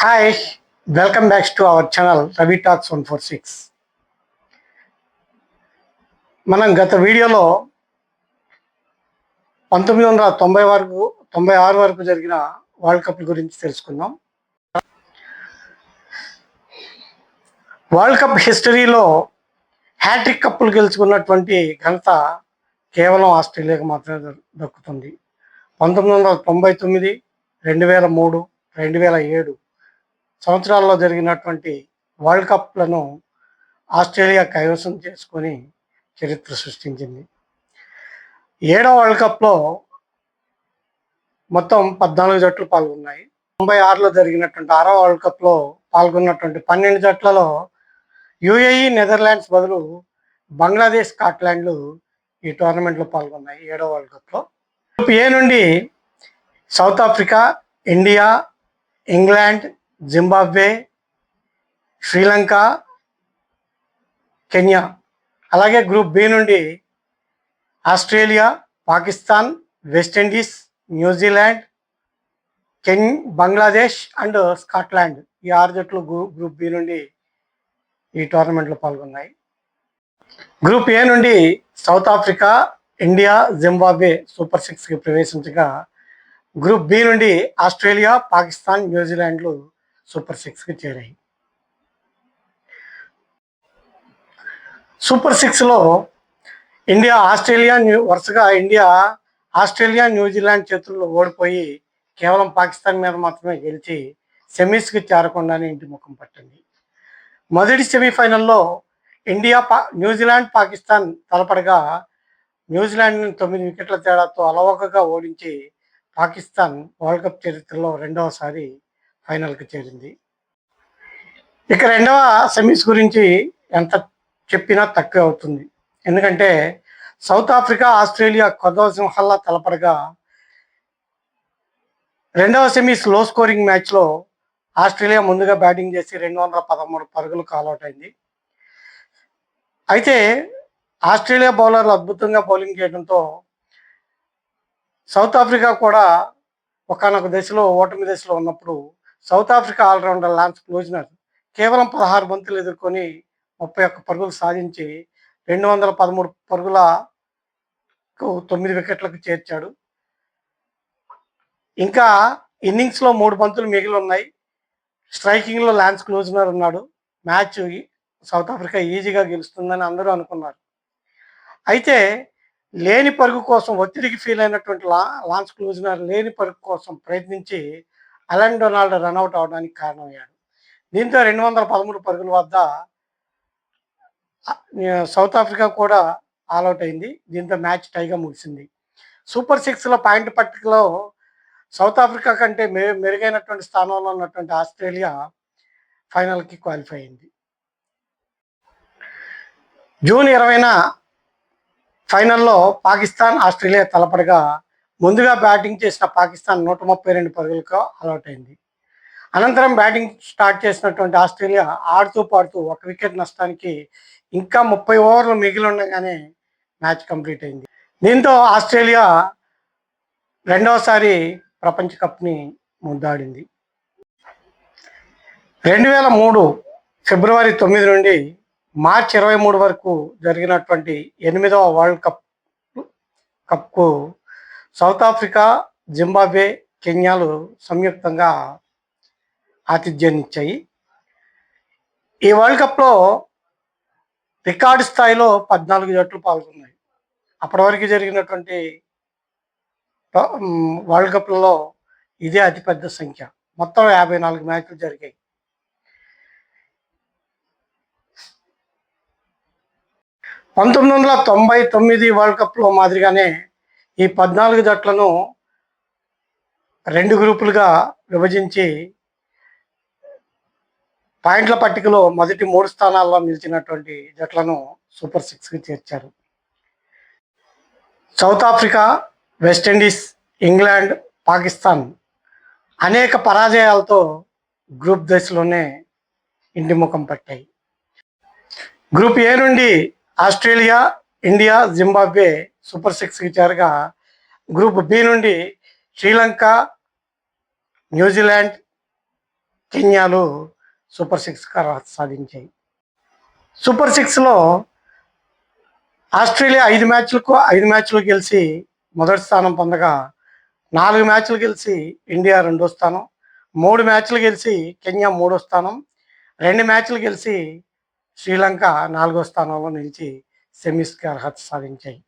Hi, welcome back to our channel Ravi Talks 146. మనం గత వీడియోలో 1996 వరకు జరిగిన వరల్డ్ కప్ గురించి తెలుసుకున్నాం. వరల్డ్ కప్ హిస్టరీలో హ్యాట్రిక్ కప్పులు గెలుచుకున్నటువంటి ఘనత కేవలం ఆస్ట్రేలియాకు మాత్రమే దక్కుతుంది. 1999, 2003, 2007 సంవత్సరాల్లో జరిగినటువంటి వరల్డ్ కప్లను ఆస్ట్రేలియా కైవసం చేసుకొని చరిత్ర సృష్టించింది. 7వ వరల్డ్ కప్లో మొత్తం 14 జట్లు పాల్గొన్నాయి. 96లో జరిగినటువంటి 6వ వరల్డ్ కప్లో పాల్గొన్నటువంటి 12 జట్లలో యుఏఈ, నెదర్లాండ్స్ బదులు బంగ్లాదేశ్, స్కాట్లాండ్లు ఈ టోర్నమెంట్లో పాల్గొన్నాయి. 7వ వరల్డ్ కప్లో గ్రూప్ ఏ నుండి south Africa, India, England, Zimbabwe, Sri Lanka, Kenya, అలాగే గ్రూప్ బి నుండి Australia, Pakistan, West Indies, New Zealand, Bangladesh and Scotland ఈ 6 జట్లు గ్రూప్ బి నుండి ఈ టోర్నమెంట్లో పాల్గొన్నాయి. గ్రూప్ ఏ నుండి south Africa, India, Zimbabwe super 6కి ప్రవేశించగా గ్రూప్ బి నుండి ఆస్ట్రేలియా, పాకిస్తాన్, న్యూజిలాండ్లు సూపర్ 6కి చేరాయి. సూపర్ 6లో వరుసగా ఆస్ట్రేలియా, న్యూజిలాండ్ చేతుల్లో ఓడిపోయి కేవలం పాకిస్తాన్ మీద మాత్రమే గెలిచి సెమీస్కి చేరకుండానే ఇంటి ముఖం పట్టింది. మొదటి సెమీఫైనల్లో న్యూజిలాండ్, పాకిస్తాన్ తలపడగా న్యూజిలాండ్ని 9 వికెట్ల తేడాతో అలవోకగా ఓడించి పాకిస్తాన్ వరల్డ్ కప్ చరిత్రలో రెండవసారి ఫైనల్కి చేరింది. ఇక రెండవ సెమీస్ గురించి ఎంత చెప్పినా తక్కువే అవుతుంది. ఎందుకంటే సౌత్ ఆఫ్రికా, ఆస్ట్రేలియా కొదవ సింహల్లా తలపడగా రెండవ సెమీస్ లో స్కోరింగ్ మ్యాచ్లో ఆస్ట్రేలియా ముందుగా బ్యాటింగ్ చేసి 213 పరుగులకు ఆల్అౌట్ అయింది. అయితే ఆస్ట్రేలియా బౌలర్లు అద్భుతంగా బౌలింగ్ చేయడంతో సౌత్ ఆఫ్రికా కూడా ఒకానొక దశలో ఓటమి దశలో ఉన్నప్పుడు సౌత్ ఆఫ్రికా ఆల్రౌండర్ లాన్స్ క్లూజ్నర్ కేవలం 16 బంతులు ఎదుర్కొని 31 పరుగులు సాధించి 213 పరుగులకు 9 వికెట్లకు చేర్చాడు. ఇంకా ఇన్నింగ్స్లో 3 బంతులు మిగిలి ఉన్నాయి. స్ట్రైకింగ్లో లాన్స్ క్లూజ్నర్ ఉన్నాడు. మ్యాచ్ సౌత్ ఆఫ్రికా ఈజీగా గెలుస్తుందని అందరూ అనుకున్నారు. అయితే లేని పరుగు కోసం ఒత్తిడికి ఫీల్ అయినటువంటి లాన్స్ క్లూజ్నర్ లేని పరుగు కోసం ప్రయత్నించి అలన్ డొనాల్డ్ రన్అట్ అవడానికి కారణమయ్యాడు. దీంతో 213 పరుగుల వద్ద సౌత్ ఆఫ్రికా కూడా ఆల్అౌట్ అయింది. దీంతో మ్యాచ్ టైగా ముగిసింది. సూపర్ 6లో పాయింట్ పట్టికలో సౌత్ ఆఫ్రికా కంటే మెరుగైనటువంటి స్థానంలో ఉన్నటువంటి ఆస్ట్రేలియా ఫైనల్కి క్వాలిఫై అయింది. జూన్ 20న ఫైనల్లో పాకిస్తాన్, ఆస్ట్రేలియా తలపడగా ముందుగా బ్యాటింగ్ చేసిన పాకిస్తాన్ 132 పరుగులకు ఆల్అౌట్ అయింది. అనంతరం బ్యాటింగ్ స్టార్ట్ చేసినటువంటి ఆస్ట్రేలియా ఆడుతూ పాడుతూ 1 వికెట్ నష్టానికి ఇంకా 30 ఓవర్లు మిగిలి ఉండగానే మ్యాచ్ కంప్లీట్ అయింది. దీంతో ఆస్ట్రేలియా రెండవసారి ప్రపంచ కప్ని ముద్దాడింది. 2003 ఫిబ్రవరి 9 నుండి మార్చి 23 వరకు జరిగినటువంటి 8వ వరల్డ్ కప్కు సౌత్ ఆఫ్రికా, జింబాబ్వే, కెన్యాలు సంయుక్తంగా ఆతిథ్యాన్నిచ్చాయి. ఈ వరల్డ్ కప్లో రికార్డు స్థాయిలో 14 జట్లు పాల్గొన్నాయి. అప్పటి వరకు జరిగినటువంటి వరల్డ్ కప్లలో ఇదే అతిపెద్ద సంఖ్య. మొత్తం 54 మ్యాచ్లు జరిగాయి. (1999) వరల్డ్ కప్లో మాదిరిగానే ఈ 14 జట్లను 2 గ్రూపులుగా విభజించి పాయింట్ల పట్టికలో మొదటి 3 స్థానాల్లో నిలిచినటువంటి జట్లను సూపర్ 6కి చేర్చారు. South Africa, West Indies, England, Pakistan అనేక పరాజయాలతో గ్రూప్ దశలోనే ఇంటి ముఖం పట్టాయి. గ్రూప్ ఏ నుండి ఆస్ట్రేలియా, ఇండియా, జింబాబ్వే సూపర్ 6కి చేరగా గ్రూప్ బి నుండి శ్రీలంక, న్యూజిలాండ్, కెన్యాలు సూపర్ సిక్స్కి అర్హత సాధించాయి. సూపర్ సిక్స్లో ఆస్ట్రేలియా 5 మ్యాచ్లు గెలిచి మొదటి స్థానం పొందగా, 4 మ్యాచ్లు గెలిచి ఇండియా రెండో స్థానం, 3 మ్యాచ్లు గెలిచి కెన్యా మూడో స్థానం, 2 మ్యాచ్లు గెలిచి శ్రీలంక 4వ స్థానంలో నిలిచి సెమీస్కి అర్హత సాధించాయి.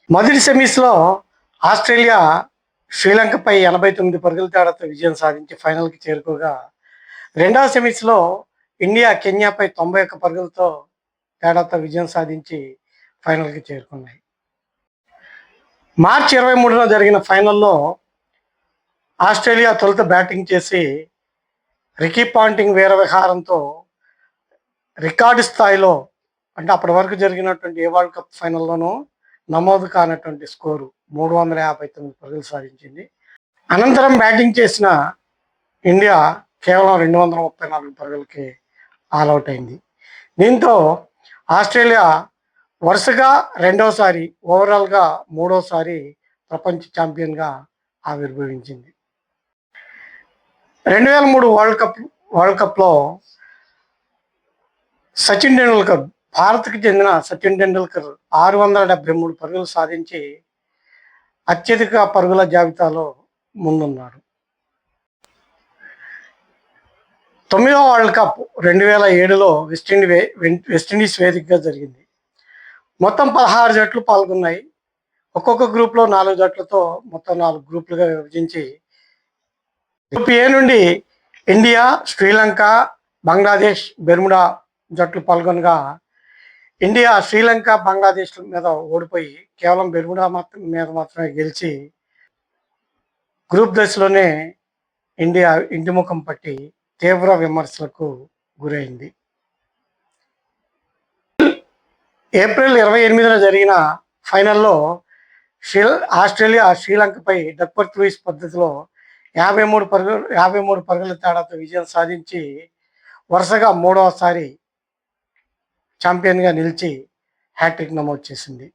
మొదటి సెమీస్లో ఆస్ట్రేలియా శ్రీలంకపై 89 పరుగుల తేడాతో విజయం సాధించి ఫైనల్కి చేరుకోగా, రెండవ సెమీస్లో ఇండియా కెన్యాపై 91 పరుగులతో తేడాతో విజయం సాధించి ఫైనల్కి చేరుకున్నాయి. మార్చి 23న జరిగిన ఫైనల్లో ఆస్ట్రేలియా తొలుత బ్యాటింగ్ చేసి రికీ పాంటింగ్ వీరవిహారంతో రికార్డు స్థాయిలో, అంటే అప్పటి వరకు జరిగినటువంటి ఏ వరల్డ్ కప్ ఫైనల్లోనూ నమోదు కానటువంటి స్కోరు 359 పరుగులు సాధించింది. అనంతరం బ్యాటింగ్ చేసిన ఇండియా కేవలం 234 పరుగులకి ఆల్అవుట్ అయింది. దీంతో ఆస్ట్రేలియా వరుసగా రెండోసారి, ఓవరాల్గా మూడోసారి ప్రపంచ ఛాంపియన్గా ఆవిర్భవించింది. 2003 వరల్డ్ కప్లో సచిన్ టెండూల్కర్, భారత్కి చెందిన సచిన్ టెండూల్కర్ 673 పరుగులు సాధించి అత్యధిక పరుగుల జాబితాలో ముందున్నాడు. 9వ వరల్డ్ కప్ 2007లో వెస్టిండీస్ వేదికగా జరిగింది. మొత్తం 16 జట్లు పాల్గొన్నాయి. ఒక్కొక్క గ్రూప్లో 4 జట్లతో మొత్తం 4 గ్రూపులుగా విభజించి, గ్రూప్ ఏ నుండి ఇండియా, శ్రీలంక, బంగ్లాదేశ్, బెర్ముడా జట్లు పాల్గొనగా, ఇండియా శ్రీలంక, బంగ్లాదేశ్ మీద ఓడిపోయి కేవలం బెర్ముడా మీద మాత్రమే గెలిచి గ్రూప్ దశలోనే ఇండియా ఇంటిముఖం పట్టి తీవ్ర విమర్శలకు గురైంది. ఏప్రిల్ 28న జరిగిన ఫైనల్లో ఆస్ట్రేలియా శ్రీలంకపై డక్వర్త్ లూయిస్ పద్ధతిలో 53 పరుగుల తేడాతో విజయం సాధించి వరుసగా 3వసారి ఛాంపియన్గా నిలిచి హ్యాట్రిక్ నమోదు చేసింది.